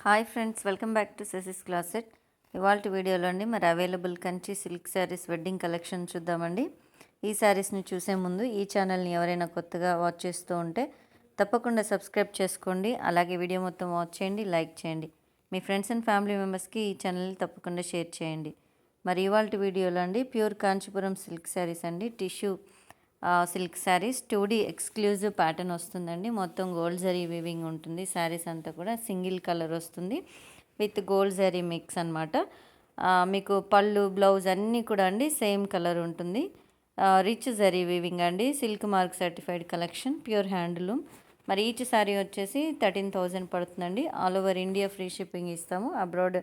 Hi friends, welcome back to సెసిస్ closet. ఇవాళ వీడియోలో అండి మరి available Kanchi silk sarees wedding collection చూద్దామండి. ఈ శారీస్ని చూసే ముందు ఈ ఛానల్ని ఎవరైనా కొత్తగా వాచ్ చేస్తూ ఉంటే తప్పకుండా సబ్స్క్రైబ్ చేసుకోండి. అలాగే వీడియో మొత్తం వాచ్ చేయండి, లైక్ చేయండి. మీ ఫ్రెండ్స్ అండ్ ఫ్యామిలీ మెంబర్స్కి ఈ ఛానల్ని తప్పకుండా షేర్ చేయండి. మరి ఇవాళ వీడియోలో అండి ప్యూర్ కాంచీపురం సిల్క్ శారీస్ అండి, tissue silk saris 2D exclusive pattern వస్తుందండి. మొత్తం గోల్డ్ జరీ వీవింగ్ ఉంటుంది. శారీస్ అంతా కూడా సింగిల్ కలర్ వస్తుంది విత్ గోల్డ్ జరీ మిక్స్ అనమాట. మీకు పళ్ళు బ్లౌజ్ అన్నీ కూడా అండి సేమ్ కలర్ ఉంటుంది. రిచ్ జరీ వీవింగ్ అండి, silk mark certified collection, pure handloom. మరి ఈచ్ శారీ వచ్చేసి 13,000 పడుతుందండి. All over India free shipping ఇస్తాము. అబ్రాడ్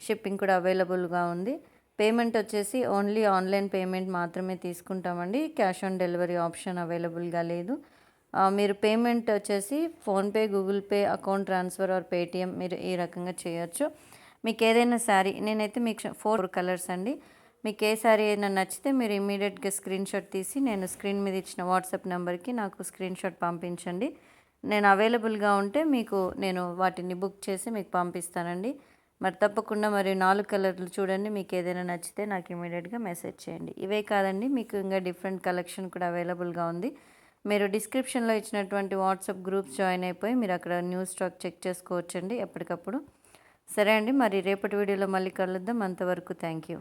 షిప్పింగ్ కూడా అవైలబుల్గా ఉంది. పేమెంట్ వచ్చేసి ఓన్లీ ఆన్లైన్ పేమెంట్ మాత్రమే తీసుకుంటామండి. క్యాష్ ఆన్ డెలివరీ ఆప్షన్ అవైలబుల్గా లేదు. మీరు పేమెంట్ వచ్చేసి PhonePe, Google pay, account transfer are Paytm మీరు ఈ రకంగా చేయొచ్చు. మీకు ఏదైనా శారీ, నేనైతే మీకు 4 కలర్స్ అండి. మీకు ఏ శారీ అయినా నచ్చితే మీరు ఇమీడియట్గా స్క్రీన్ షాట్ తీసి నేను స్క్రీన్ మీద ఇచ్చిన వాట్సాప్ నెంబర్కి నాకు స్క్రీన్ షాట్ పంపించండి. నేను అవైలబుల్గా ఉంటే నేను వాటిని బుక్ చేసి మీకు పంపిస్తానండి. మరి తప్పకుండా మరి 4 కలర్లు చూడండి. మీకు ఏదైనా నచ్చితే నాకు ఇమీడియట్గా మెసేజ్ చేయండి. ఇవే కాదండి, మీకు ఇంకా డిఫరెంట్ కలెక్షన్ కూడా అవైలబుల్గా ఉంది. మీరు డిస్క్రిప్షన్లో ఇచ్చినటువంటి వాట్సాప్ గ్రూప్స్ జాయిన్ అయిపోయి మీరు అక్కడ న్యూ స్టాక్ చెక్ చేసుకోవచ్చండి ఎప్పటికప్పుడు. సరే అండి, మరి రేపటి వీడియోలో మళ్ళీ కలుద్దాం. అంతవరకు థ్యాంక్ యూ.